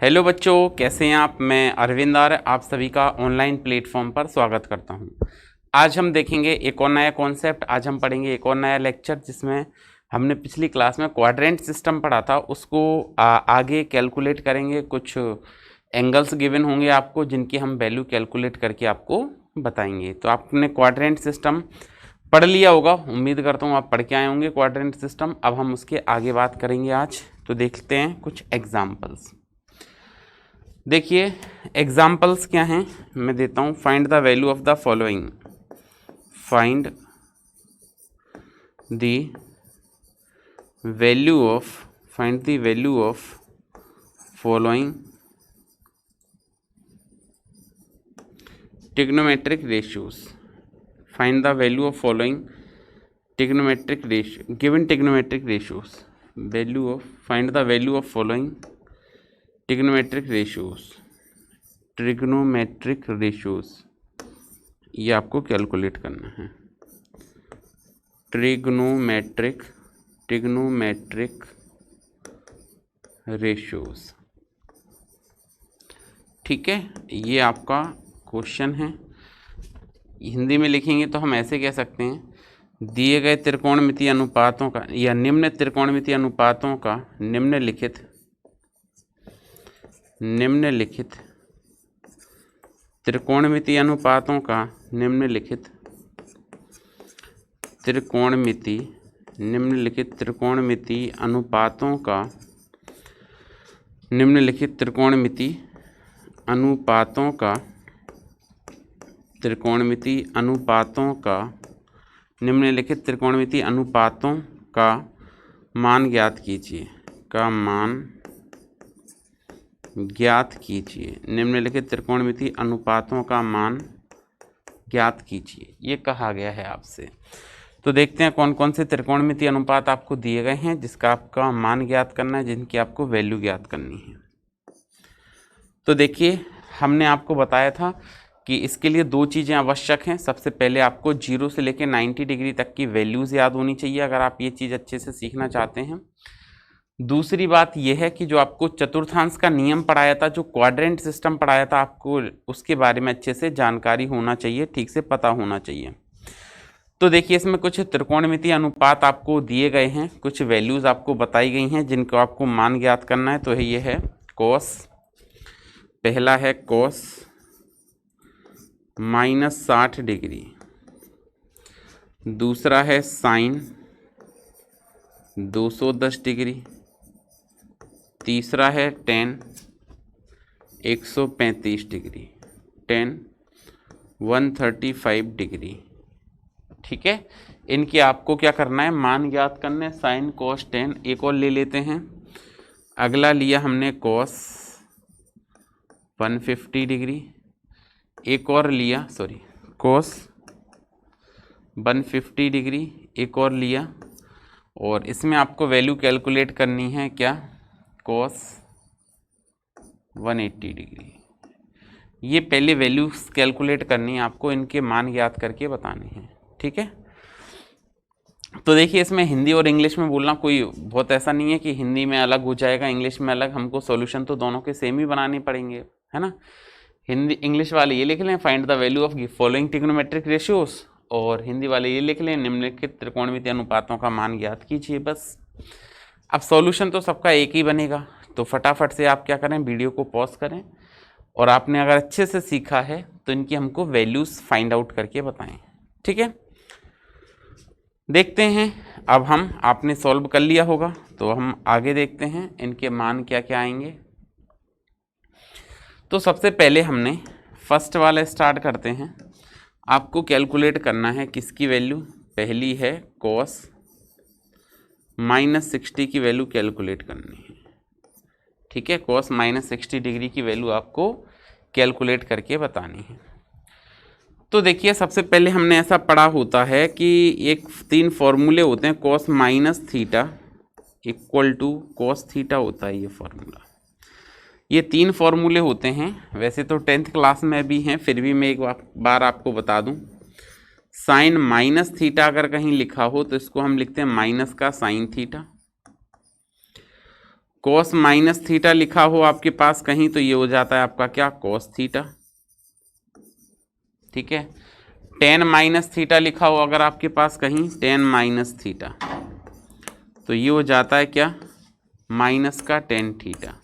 Hello बच्चों, कैसे हैं आप। मैं अरविंद आर आप सभी का ऑनलाइन प्लेटफॉर्म पर स्वागत करता हूं। आज हम देखेंगे एक और नया कॉन्सेप्ट। आज हम पढ़ेंगे एक और नया लेक्चर जिसमें हमने पिछली क्लास में क्वाड्रेंट सिस्टम पढ़ा था, उसको आगे कैलकुलेट करेंगे। कुछ एंगल्स गिवन होंगे आपको जिनकी हम वैल्यू कैलकुलेट करके आपको बताएंगे। तो आपने क्वाड्रेंट सिस्टम पढ़ लिया होगा, उम्मीद करता हूँ आप पढ़ के आए होंगे क्वाड्रेंट सिस्टम। अब हम उसके आगे बात करेंगे आज। तो देखते हैं कुछ एग्जाम्पल्स। देखिए एग्जाम्पल्स क्या हैं, मैं देता हूँ। Find the value of the following. Find the value of following trigonometric ratios. Find the value of following trigonometric ratio given trigonometric ratios. Find the value of following trigonometric ratios. ये आपको calculate करना है। Trigonometric ratios, ठीक है। ये आपका question है। हिंदी में लिखेंगे तो हम ऐसे कह सकते हैं, दिए गए त्रिकोणमितीय अनुपातों का या निम्न त्रिकोणमितीय अनुपातों का निम्नलिखित त्रिकोणमितीय अनुपातों का निम्नलिखित त्रिकोणमितीय अनुपातों का मान ज्ञात कीजिए। निम्नलिखित त्रिकोणमितीय अनुपातों का मान ज्ञात कीजिए, ये कहा गया है आपसे। तो देखते हैं कौन कौन से त्रिकोणमितीय अनुपात आपको दिए गए हैं जिसका आपका मान ज्ञात करना है, जिनकी आपको वैल्यू ज्ञात करनी है। तो देखिए हमने आपको बताया था कि इसके लिए दो चीज़ें आवश्यक हैं। सबसे पहले आपको 0 से लेकर 90 डिग्री तक की वैल्यूज़ याद होनी चाहिए अगर आप ये चीज़ अच्छे से सीखना चाहते हैं। दूसरी बात यह है कि जो आपको चतुर्थांश का नियम पढ़ाया था, जो क्वाड्रेंट सिस्टम पढ़ाया था, आपको उसके बारे में अच्छे से जानकारी होना चाहिए, ठीक से पता होना चाहिए। तो देखिए इसमें कुछ त्रिकोणमितीय अनुपात आपको दिए गए हैं, कुछ वैल्यूज़ आपको बताई गई हैं जिनको आपको मान ज्ञात करना है। तो ये है कॉस, पहला है कॉस -60 डिग्री, दूसरा है साइन 210 डिग्री, तीसरा है टेन 135 डिग्री, टेन 135 डिग्री, ठीक है। इनकी आपको क्या करना है, मान ज्ञात करना है। Sine cos tan. एक और ले लेते हैं, अगला लिया हमने कॉस 150 डिग्री, एक और लिया कॉस 150 डिग्री, एक और लिया, और इसमें आपको वैल्यू कैलकुलेट करनी है क्या, कॉस 180 डिग्री। ये पहले वैल्यूज कैलकुलेट करनी है आपको, इनके मान ज्ञात करके बताने हैं, ठीक है। तो देखिए इसमें हिंदी और इंग्लिश में बोलना कोई बहुत ऐसा नहीं है कि हिंदी में अलग हो जाएगा इंग्लिश में अलग। हमको सॉल्यूशन तो दोनों के सेम ही बनाने पड़ेंगे, है ना। हिंदी इंग्लिश वाले ये लिख लें, find the value of following trigonometric ratios, और हिंदी वाले ये लिख लें, निम्नलिखित त्रिकोणमितीय अनुपातों का मान ज्ञात कीजिए, बस। अब सॉल्यूशन तो सबका एक ही बनेगा। तो फटाफट से आप क्या करें, वीडियो को पॉज करें, और आपने अगर अच्छे से सीखा है तो इनकी हमको वैल्यूज़ फाइंड आउट करके बताएं, ठीक है। देखते हैं, अब आपने सॉल्व कर लिया होगा तो हम आगे देखते हैं इनके मान क्या क्या आएंगे। तो सबसे पहले हमने फर्स्ट वाला स्टार्ट करते हैं। आपको कैलकुलेट करना है किसकी वैल्यू, पहली है कॉस -60 की वैल्यू कैलकुलेट करनी है, ठीक है। कॉस -60 डिग्री की वैल्यू आपको कैलकुलेट करके बतानी है। तो देखिए सबसे पहले हमने ऐसा पढ़ा होता है कि एक 3 फॉर्मूले होते हैं, cos -theta equal to cos theta होता है ये फॉर्मूला। ये 3 फॉर्मूले होते हैं, वैसे तो 10th क्लास में भी हैं, फिर भी मैं एक बार आपको बता दूं। साइन -थीटा अगर कहीं लिखा हो तो इसको हम लिखते हैं माइनस का sine theta, cos minus theta लिखा हो आपके पास कहीं तो ये हो जाता है आपका क्या, कॉस थीटा। ठीक है, टेन माइनस थीटा लिखा हो अगर आपके पास कहीं, टेन माइनस थीटा, तो ये हो जाता है क्या, माइनस का टेन थीटा।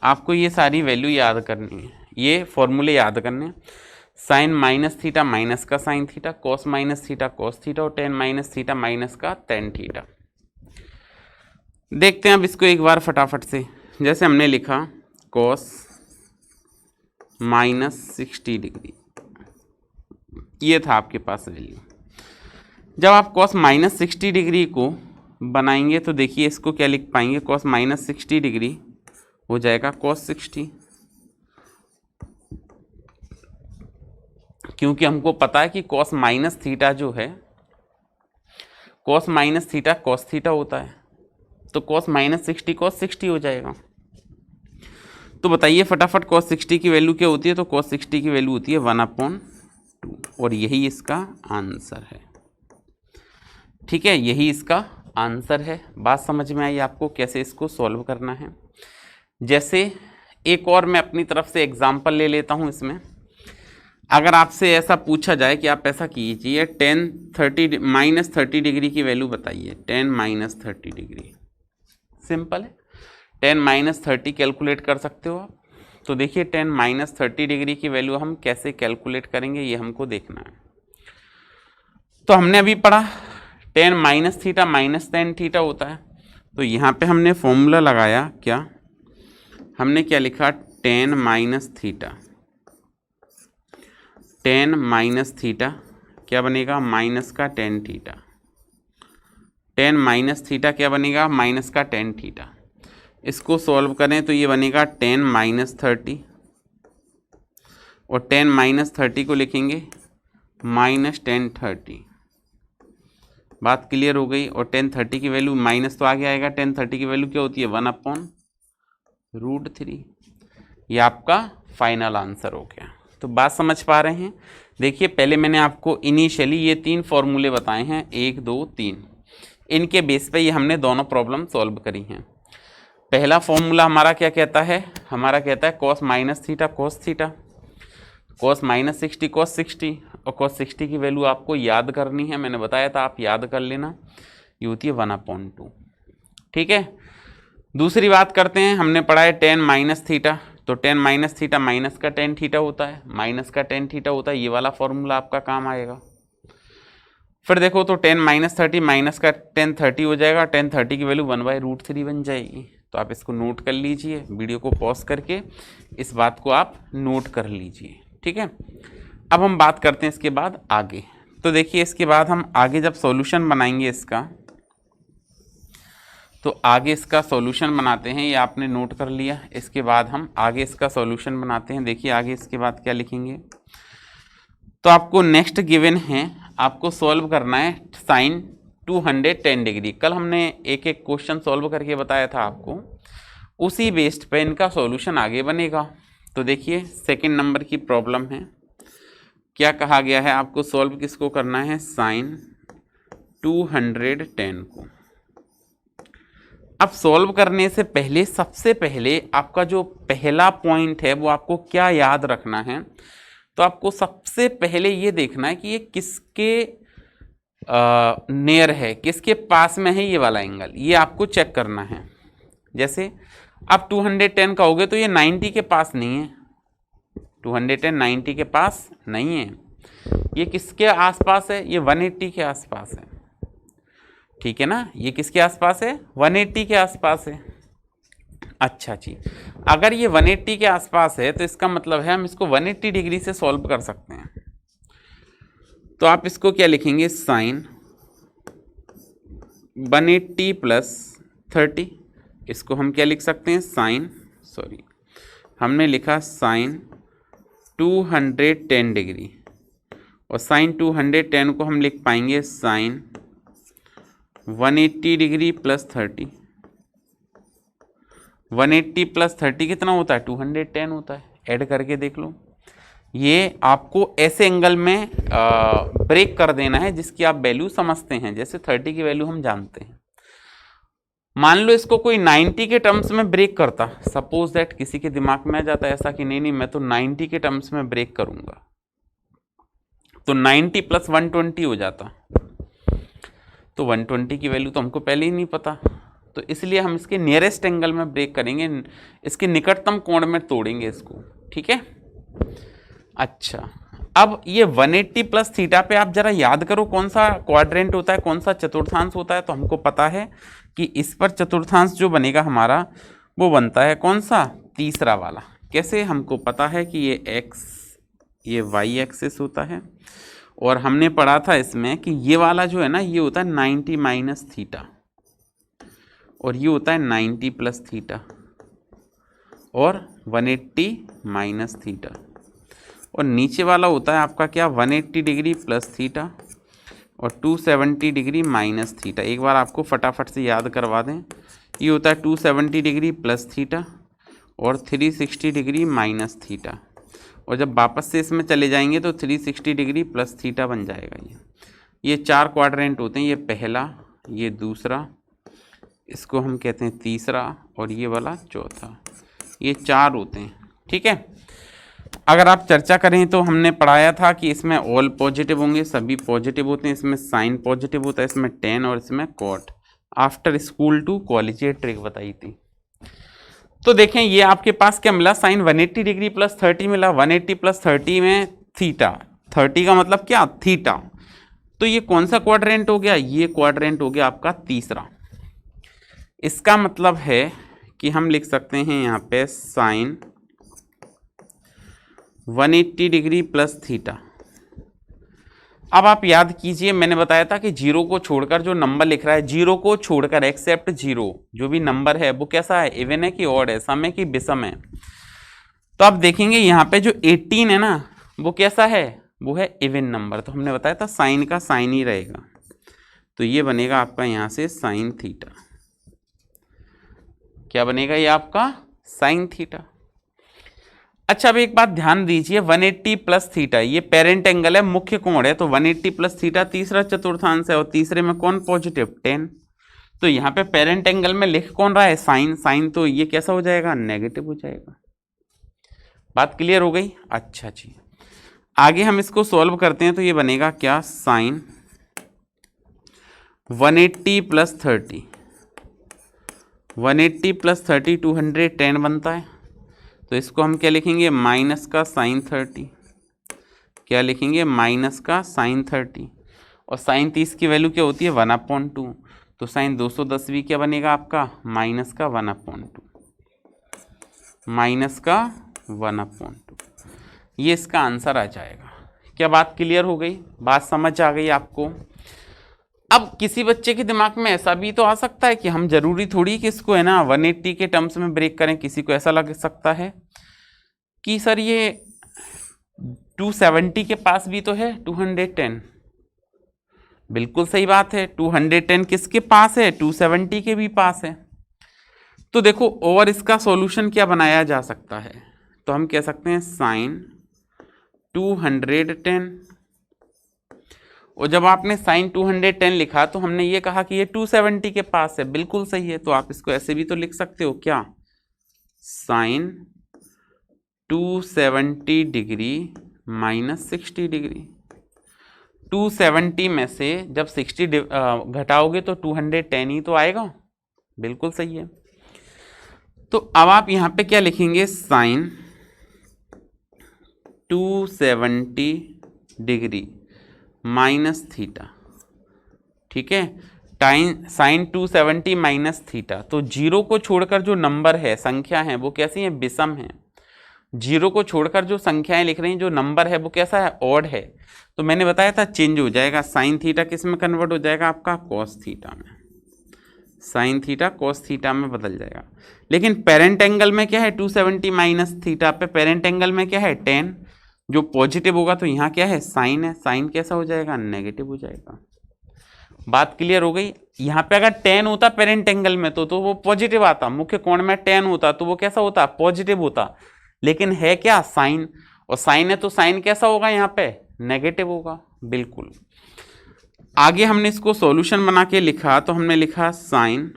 आपको ये सारी वैल्यू याद करनी है, ये फॉर्मूले याद करने हैं। साइन माइनस थीटा माइनस का sine theta, cos minus theta cos theta, और टेन माइनस थीटा माइनस का टेन थीटा। देखते हैं अब इसको एक बार फटाफट से। जैसे हमने लिखा कॉस माइनस 60 डिग्री, ये था आपके पास वैल्यू। जब आप कॉस माइनस 60 डिग्री को बनाएंगे तो देखिए इसको क्या लिख पाएंगे, कॉस माइनस 60 डिग्री हो जाएगा कॉस 60, क्योंकि हमको पता है कि कॉस माइनस थीटा जो है, cos minus theta cos theta होता है, तो कॉस माइनस 60 कॉस 60 हो जाएगा। तो बताइए फटाफट कॉस 60 की वैल्यू क्या होती है, तो कॉस 60 की वैल्यू होती है 1/2, और यही इसका आंसर है। ठीक है, यही इसका आंसर है। बात समझ में आई आपको कैसे इसको सॉल्व करना है। जैसे एक और मैं अपनी तरफ से एग्जांपल ले लेता हूं इसमें। अगर आपसे ऐसा पूछा जाए कि आप ऐसा कीजिए, माइनस 30 डिग्री की वैल्यू बताइए, 10 माइनस 30 डिग्री, सिंपल है, 10 माइनस 30 कैलकुलेट कर सकते हो आप। तो देखिए 10 माइनस 30 डिग्री की वैल्यू हम कैसे कैलकुलेट करेंगे ये हमको देखना है। तो हमने अभी पढ़ा 10 minus theta minus tan theta होता है, तो यहाँ पे हमने फॉर्मूला लगाया, क्या हमने क्या लिखा, 10 माइनस थीटा, 10 माइनस थीटा क्या बनेगा, माइनस का टेन थीटा, 10 माइनस थीटा क्या बनेगा, माइनस का टेन थीटा। इसको सॉल्व करें तो ये बनेगा 10 माइनस 30, और 10 माइनस 30 को लिखेंगे माइनस 10 30। बात क्लियर हो गई। और 10 30 की वैल्यू माइनस तो आगे आएगा, 10 30 की वैल्यू क्या होती है, 1/√3। ये आपका फाइनल आंसर हो गया। तो बात समझ पा रहे हैं। देखिए पहले मैंने आपको इनिशियली ये 3 फॉर्मूले बताए हैं, 1 2 3, इनके बेस पे ये हमने दोनों प्रॉब्लम सॉल्व करी हैं। पहला फॉर्मूला हमारा क्या कहता है, हमारा कहता है cos minus theta cos theta, cos minus 60 cos 60, और कॉस 60 की वैल्यू आपको याद करनी है, मैंने बताया था आप याद कर लेना, ये होती है 1/2। ठीक है, दूसरी बात करते हैं, हमने पढ़ा है 10 माइनस थीटा, तो 10 माइनस थीटा माइनस का टेन थीटा होता है, माइनस का टेन थीटा होता है, ये वाला फॉर्मूला आपका काम आएगा। फिर देखो तो 10 माइनस 30 माइनस का टेन 30 हो जाएगा, 10 30 की वैल्यू 1/√3 बन जाएगी। तो आप इसको नोट कर लीजिए, वीडियो को पॉज करके इस बात को आप नोट कर लीजिए। ठीक है, अब हम बात करते हैं इसके बाद आगे। तो देखिए इसके बाद हम आगे जब सॉल्यूशन बनाएंगे इसका, तो आगे इसका सॉल्यूशन बनाते हैं, ये आपने नोट कर लिया। इसके बाद हम आगे इसका सॉल्यूशन बनाते हैं। देखिए आगे इसके बाद क्या लिखेंगे, तो आपको नेक्स्ट गिवन है, आपको सॉल्व करना है साइन 210 डिग्री। कल हमने एक एक क्वेश्चन सॉल्व करके बताया था आपको, उसी बेस्ड पे इनका सॉल्यूशन आगे बनेगा। तो देखिए सेकंड नंबर की प्रॉब्लम है, क्या कहा गया है, आपको सॉल्व किसको करना है, साइन 210 को। अब सॉल्व करने से पहले सबसे पहले आपका जो पहला पॉइंट है वो आपको क्या याद रखना है, तो आपको सबसे पहले ये देखना है कि ये किसके नियर है, किसके पास में है ये वाला एंगल, ये आपको चेक करना है। जैसे आप 210 का होगे तो ये 90 के पास नहीं है, 210 90 के पास नहीं है, ये किसके आसपास है, ये 180 के आसपास है। ठीक है ना, ये किसके आसपास है, 180 के आसपास है। अच्छा जी, अगर ये 180 के आसपास है तो इसका मतलब है हम इसको 180 डिग्री से सॉल्व कर सकते हैं। तो आप इसको क्या लिखेंगे, साइन 180 प्लस 30, इसको हम क्या लिख सकते हैं, हमने लिखा साइन 210 डिग्री, और साइन 210 को हम लिख पाएंगे साइन 180 डिग्री प्लस 30। 180 प्लस 30 कितना होता है, 210 होता है। ऐड करके देख लो, ये आपको ऐसे एंगल में ब्रेक कर देना है जिसकी आप वैल्यू समझते हैं। जैसे 30 की वैल्यू हम जानते हैं, मान लो इसको कोई 90 के टर्म्स में ब्रेक करता, सपोज दैट किसी के दिमाग में आ जाता है ऐसा कि नहीं नहीं मैं तो 90 के टर्म्स में ब्रेक करूंगा, तो 90 + 120 हो जाता, तो 120 की वैल्यू तो हमको पहले ही नहीं पता, तो इसलिए हम इसके नियरेस्ट एंगल में ब्रेक करेंगे, इसके निकटतम कोण में तोड़ेंगे इसको, ठीक है। अच्छा, अब ये 180 + थीटा पे आप जरा याद करो कौन सा क्वाड्रेंट होता है, कौन सा चतुर्थांश होता है। तो हमको पता है कि इस पर चतुर्थांश जो बनेगा हमारा वो बनता है कौन सा, तीसरा वाला। कैसे, हमको पता है कि ये x ये y एक्सिस होता है, और हमने पढ़ा था इसमें कि ये वाला जो है ना ये होता है 90 - थीटा, और ये होता है 90 + थीटा, और 180 - थीटा, और नीचे वाला होता है आपका क्या 180 डिग्री + थीटा और 270 डिग्री - थीटा। एक बार आपको फटाफट से याद करवा दें, ये होता है 270 डिग्री + थीटा और 360 डिग्री - थीटा, और जब वापस से इसमें चले जाएंगे तो 360 डिग्री + थीटा बन जाएगा। ये 4 क्वाड्रेंट होते हैं, ये पहला, ये दूसरा, इसको हम कहते हैं तीसरा, और ये वाला चौथा, ये 4 होते हैं, ठीक है। अगर आप चर्चा करें तो हमने पढ़ाया था कि इसमें ऑल पॉजिटिव होंगे, सभी पॉजिटिव होते हैं, इसमें साइन पॉजिटिव होता है, इसमें टेन और इसमें cot. After school to college ये ट्रिक बताई थी। तो देखें ये आपके पास क्या मिला, साइन 180 डिग्री + 30 मिला, 180 + 30 में थीटा, 30 का मतलब क्या, थीटा। तो ये कौन सा क्वाड्रेंट हो गया, ये क्वाड्रेंट हो गया आपका तीसरा। इसका मतलब है कि हम लिख सकते हैं यहाँ पे साइन 180 डिग्री + थीटा। अब आप याद कीजिए मैंने बताया था कि जीरो को छोड़कर जो नंबर लिख रहा है, जीरो को छोड़कर एक्सेप्ट जीरो जो भी नंबर है वो कैसा है, इवन है कि ऑड है, सम है कि विषम है। तो आप देखेंगे यहाँ पे जो 18 है ना वो कैसा है, वो है इवन नंबर। तो हमने बताया था साइन का साइन ही रहेगा, तो ये बनेगा आपका यहाँ से साइन थीटा। क्या बनेगा ये आपका साइन थीटा। अच्छा, अब एक बात ध्यान दीजिए, 180 + थीटा ये पेरेंट एंगल है, मुख्य कोण है, तो 180 + थीटा तीसरा चतुर्थांश है, और तीसरे में कौन पॉजिटिव, 10। तो यहाँ पे पेरेंट एंगल में लिख कौन रहा है, साइन, साइन, तो ये कैसा हो जाएगा, नेगेटिव हो जाएगा। बात क्लियर हो गई। अच्छा जी, आगे हम इसको सॉल्व करते हैं, तो ये बनेगा क्या, साइन 180 + 30, 180 + 30 210 बनता है। तो इसको हम क्या लिखेंगे, माइनस का साइन 30, क्या लिखेंगे, माइनस का साइन 30, और साइन 30 की वैल्यू क्या होती है, 1/2। तो साइन 210 भी क्या बनेगा आपका, माइनस का 1/2, माइनस का 1/2। ये इसका आंसर आ जाएगा। क्या बात क्लियर हो गई, बात समझ आ गई आपको। अब किसी बच्चे के दिमाग में ऐसा भी तो आ सकता है कि हम जरूरी थोड़ी कि इसको है ना 180 के टर्म्स में ब्रेक करें। किसी को ऐसा लग सकता है कि सर ये 270 के पास भी तो है 210। बिल्कुल सही बात है, 210 किसके पास है, 270 के भी पास है। तो देखो और इसका सॉल्यूशन क्या बनाया जा सकता है, तो हम कह सकते हैं साइन 210, और जब आपने साइन 210 लिखा तो हमने ये कहा कि ये 270 के पास है, बिल्कुल सही है। तो आप इसको ऐसे भी तो लिख सकते हो, क्या, साइन 270 डिग्री -60 डिग्री। 270 में से जब 60 घटाओगे तो 210 ही तो आएगा, बिल्कुल सही है। तो अब आप यहाँ पे क्या लिखेंगे, साइन 270 डिग्री -थीटा, ठीक है, साइन 270 - थीटा। तो जीरो को छोड़कर जो नंबर है, संख्या है, वो कैसी है, विषम है। जीरो को छोड़कर जो संख्याएं लिख रही हैं, जो नंबर है वो कैसा है, ऑड है। तो मैंने बताया था चेंज हो जाएगा, साइन थीटा किस में कन्वर्ट हो जाएगा आपका, कॉस थीटा में। साइन थीटा कॉस थीटा में बदल जाएगा। लेकिन पेरेंट एंगल में क्या है, 270 - थीटा पे पेरेंट एंगल में क्या है, 10। जो पॉजिटिव होगा तो यहाँ क्या है, साइन है, साइन कैसा हो जाएगा, नेगेटिव हो जाएगा। बात क्लियर हो गई। यहाँ पे अगर 10 होता पेरेंट एंगल में तो वो पॉजिटिव आता, मुख्य कोण में 10 होता तो वो कैसा होता, पॉजिटिव होता। लेकिन है क्या, साइन, और साइन है तो साइन कैसा होगा, यहाँ पे नेगेटिव होगा, बिल्कुल। आगे हमने इसको सॉल्यूशन बना के लिखा, तो हमने लिखा साइन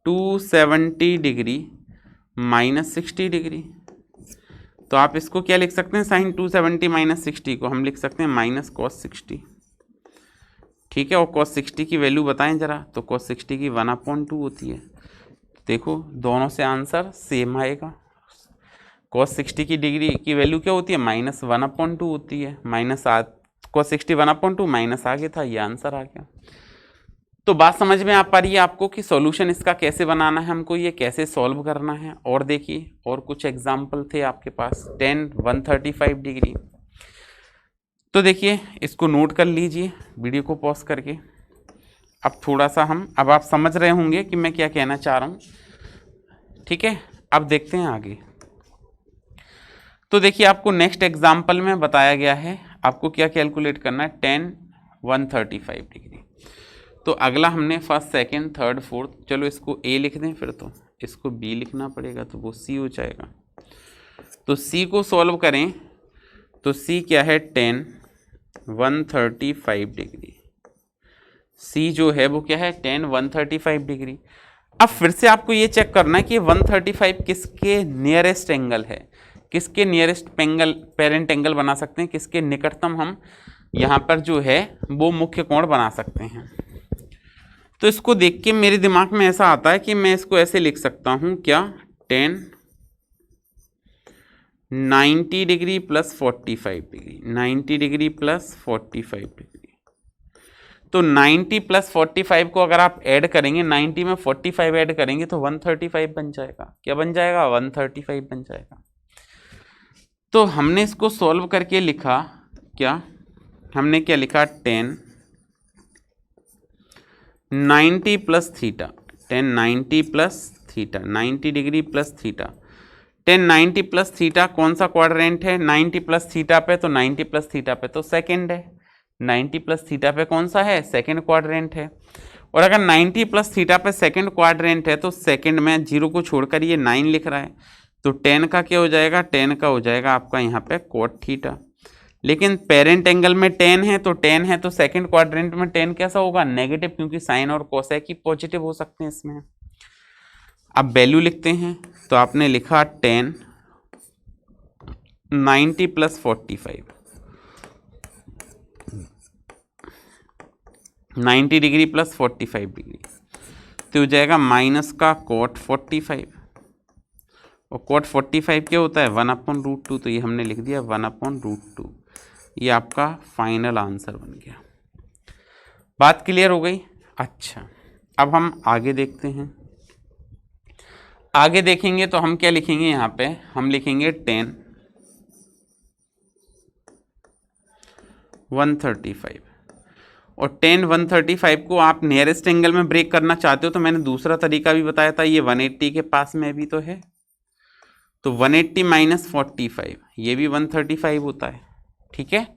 270 डिग्री माइनस 60 डिग्री। तो आप इसको क्या लिख सकते हैं, साइन 270 माइनस 60 को हम लिख सकते हैं माइनस कॉस 60। ठीक है, और cos 60 की वैल्यू बताएं जरा, तो cos 60 की 1/2 होती है। देखो दोनों से आंसर सेम आएगा। cos 60 की डिग्री की वैल्यू क्या होती है, माइनस 1/2 होती है। माइनस cos 60 1/2 माइनस आगे था, ये आंसर आ गया। तो बात समझ में आ पा रही है आपको कि सॉल्यूशन इसका कैसे बनाना है, हमको ये कैसे सॉल्व करना है। और देखिए और कुछ एग्जाम्पल थे आपके पास, tan 135 डिग्री। तो देखिए इसको नोट कर लीजिए वीडियो को पॉज करके। अब थोड़ा सा अब आप समझ रहे होंगे कि मैं क्या कहना चाह रहा हूँ। ठीक है, अब देखते हैं आगे। तो देखिए आपको नेक्स्ट एग्जाम्पल में बताया गया है आपको क्या कैलकुलेट करना है, tan 135 डिग्री। तो अगला हमने फर्स्ट सेकंड थर्ड फोर्थ, चलो इसको A लिख दें, फिर तो इसको B लिखना पड़ेगा, तो वो C हो जाएगा। तो C को सॉल्व करें तो C क्या है, tan 135 डिग्री। C जो है वो क्या है, tan 135 डिग्री। अब फिर से आपको ये चेक करना है कि 135 किसके नियरेस्ट एंगल है, किसके नियरेस्ट पेरेंट एंगल बना सकते हैं, किसके निकटतम हम यहाँ पर जो है वो मुख्य कोण बना सकते हैं। तो इसको देख के मेरे दिमाग में ऐसा आता है कि मैं इसको ऐसे लिख सकता हूँ, क्या, tan 90 degree plus 45 degree, 90 degree plus 45 degree. तो 90 प्लस 45 को अगर आप ऐड करेंगे, 90 में 45 ऐड करेंगे तो 135 बन जाएगा। क्या बन जाएगा, 135 बन जाएगा। तो हमने इसको सॉल्व करके लिखा, क्या हमने क्या लिखा, tan 90 plus theta, tan 90 plus theta, 90 degree plus theta. tan 90 plus theta कौन सा क्वाड्रेंट है, 90 प्लस थीटा पे, तो 90 प्लस थीटा पे तो सेकंड है। 90 प्लस थीटा पे कौन सा है, सेकंड क्वाड्रेंट है। और अगर 90 प्लस थीटा पे सेकंड क्वाड्रेंट है तो सेकंड में जीरो को छोड़कर ये 9 लिख रहा है, तो tan का क्या हो जाएगा, tan का हो जाएगा आपका यहाँ पे cot थीटा। लेकिन पेरेंट एंगल में tan है तो सेकंड क्वाड्रेंट में tan कैसा होगा, नेगेटिव, क्योंकि साइन और कोसेक ही पॉजिटिव हो सकते हैं इसमें। अब वैल्यू लिखते हैं, तो आपने लिखा tan 90 plus 45, 90 degree plus 45 degree, तो हो जाएगा माइनस का cot 45, और cot 45 क्या होता है, 1/√2, तो ये हमने लिख दिया 1/√2। ये आपका फाइनल आंसर बन गया। बात क्लियर हो गई। अच्छा, अब हम आगे देखते हैं। आगे देखेंगे तो हम क्या लिखेंगे, यहाँ पे हम लिखेंगे tan 135, और tan 135 को आप नियरेस्ट एंगल में ब्रेक करना चाहते हो तो मैंने दूसरा तरीका भी बताया था, ये 180 के पास में भी तो है, तो 180 माइनस 45 ये भी 135 होता है। ठीक है,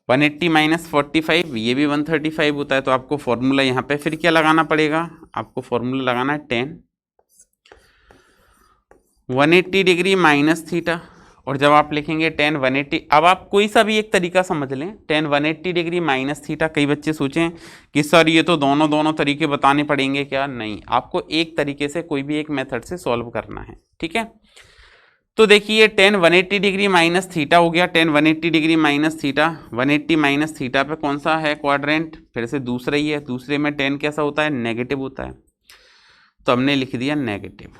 180 माइनस 45 ये भी 135 होता है। तो आपको फॉर्मूला यहाँ पे फिर क्या लगाना पड़ेगा, आपको फॉर्मूला लगाना है tan 180 डिग्री माइनस थीटा, और जब आप लिखेंगे tan 180, अब आप कोई सा भी एक तरीका समझ लें, tan 180 डिग्री माइनस थीटा। कई बच्चे सोचें कि सर ये तो दोनों तरीके बताने पड़ेंगे क्या, नहीं, आपको एक तरीके से कोई भी एक मेथड से सॉल्व करना है। ठीक है, तो देखिए tan 180 डिग्री माइनस थीटा हो गया, tan 180 degree minus theta, 180 minus theta पे कौन सा है क्वाड्रेंट, फिर से दूसरा ही है, दूसरे में tan कैसा होता है, नेगेटिव होता है, तो हमने लिख दिया नेगेटिव।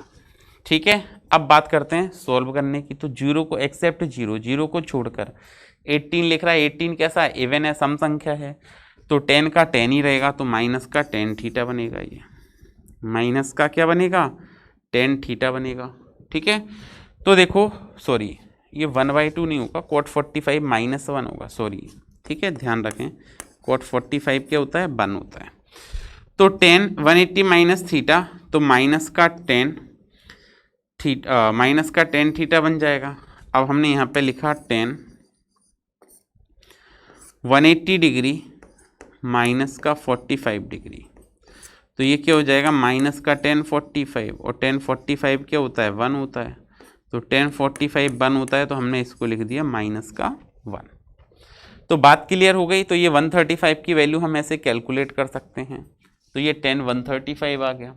ठीक है, अब बात करते हैं सॉल्व करने की। तो जीरो को एक्सेप्ट जीरो को छोड़कर 18 लिख रहा है, 18 कैसा है, इवन है, सम संख्या है, तो tan का tan ही रहेगा, तो माइनस का tan थीटा बनेगा, ये माइनस का क्या बनेगा, tan थीटा बनेगा। ठीक है, तो देखो सॉरी ये 1/2 नहीं होगा, cot 45 माइनस 1 होगा, सॉरी। ठीक है, ध्यान रखें, cot 45 क्या होता है, 1 होता है। तो tan 180 माइनस थीटा, तो माइनस का tan थीटा बन जाएगा। अब हमने यहाँ पे लिखा tan 180 डिग्री माइनस का 45 डिग्री, तो ये क्या हो जाएगा, माइनस का tan 45, और tan 45 क्या होता है, 1 होता है, तो tan 45 1 होता है, तो हमने इसको लिख दिया माइनस का 1। तो बात क्लियर हो गई। तो ये 135 की वैल्यू हम ऐसे कैलकुलेट कर सकते हैं, तो ये tan 135 आ गया।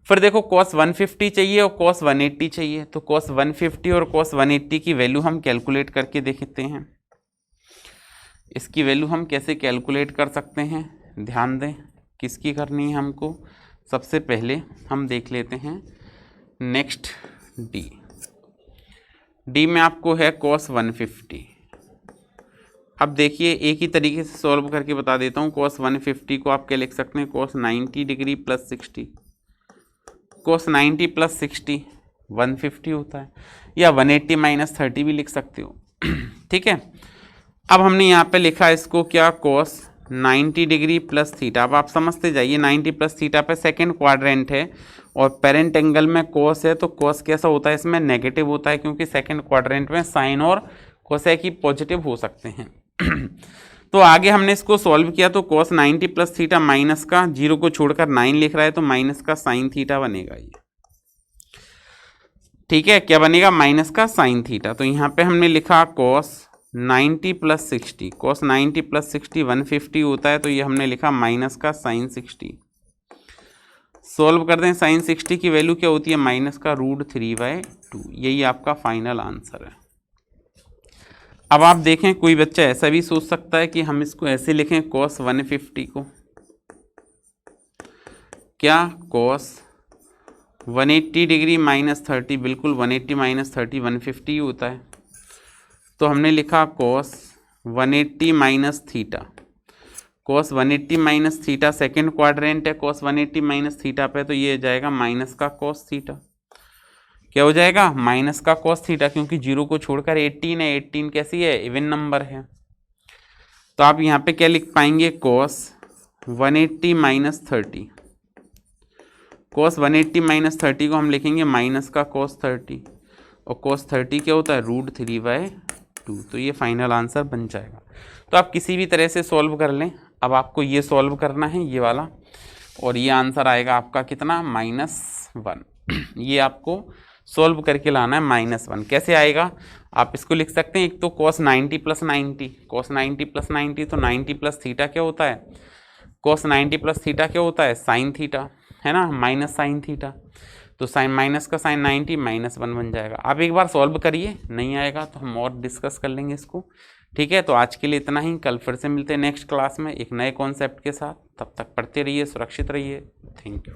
फिर देखो cos 150 चाहिए और cos 180 चाहिए, तो cos 150 और cos 180 की वैल्यू हम कैलकुलेट करके देखते हैं। इसकी वैल्यू हम कैसे कैलकुलेट कर सकते हैं, ध्यान दें किसकी करनी है हमको। सबसे पहले हम देख लेते हैं नेक्स्ट डी में आपको है cos 150। अब देखिए एक ही तरीके से सॉल्व करके बता देता हूँ। cos 150 को आप क्या लिख सकते हैं, cos 90 degree plus 60। cos 90 plus 60 150 होता है, या 180 माइनस 30 भी लिख सकते हो। ठीक है, अब हमने यहाँ पे लिखा इसको क्या, cos 90 डिग्री प्लस थीटा। अब आप समझते जाइए 90 प्लस थीटा पे सेकेंड क्वाड्रेंट है और पेरेंट एंगल में cos है, तो cos कैसा होता है, इसमें नेगेटिव होता है क्योंकि सेकेंड क्वाड्रेंट में साइन और कोसेक ही पॉजिटिव हो सकते हैं। तो आगे हमने इसको सॉल्व किया तो cos 90 प्लस थीटा माइनस का, जीरो को छोड़कर 9 लिख रहा है तो माइनस का साइन थीटा बनेगा ये। ठीक है, क्या बनेगा, माइनस का साइन थीटा। तो यहाँ पे हमने लिखा cos 90 प्लस 60, cos 90 प्लस 60 150 होता है, तो ये हमने लिखा माइनस का साइन 60। सॉल्व कर दें, साइन 60 की वैल्यू क्या होती है, माइनस का √3/2। यही आपका फाइनल आंसर है। अब आप देखें कोई बच्चा ऐसा भी सोच सकता है कि हम इसको ऐसे लिखें cos 150 को, क्या cos 180 डिग्री माइनस 30, बिल्कुल 180 माइनस 30 150 होता है। तो हमने लिखा cos 180 minus theta, cos 180 minus theta second quadrant है cos 180 माइनस थीटा पे, तो ये जाएगा माइनस का cos थीटा। क्या हो जाएगा, माइनस का cos थीटा, क्योंकि जीरो को छोड़कर 18 है, 18 कैसी है, इवन नंबर है। तो आप यहाँ पे क्या लिख पाएंगे, cos 180 माइनस 30। cos 180 माइनस 30 को हम लिखेंगे माइनस का cos 30, और cos 30 क्या होता है, √3/2। तो ये फाइनल आंसर बन जाएगा। तो आप किसी भी तरह से सॉल्व कर लें। अब आपको ये सॉल्व करना है ये वाला, और ये आंसर आएगा आपका कितना, -1। ये आपको सॉल्व करके लाना है -1। कैसे आएगा, आप इसको लिख सकते हैं, एक तो cos 90 प्लस 90, cos 90 प्लस 90, तो 90 प्लस थीटा क्या होता है, cos 90 प्लस थीटा क्या होता है, साइन थीटा, है ना, माइनस साइन थीटा। तो साइन माइनस का साइन 90 -1 बन जाएगा। आप एक बार सॉल्व करिए, नहीं आएगा तो हम और डिस्कस कर लेंगे इसको। ठीक है, तो आज के लिए इतना ही, कल फिर से मिलते हैं नेक्स्ट क्लास में एक नए कॉन्सेप्ट के साथ। तब तक पढ़ते रहिए, सुरक्षित रहिए। Thank you.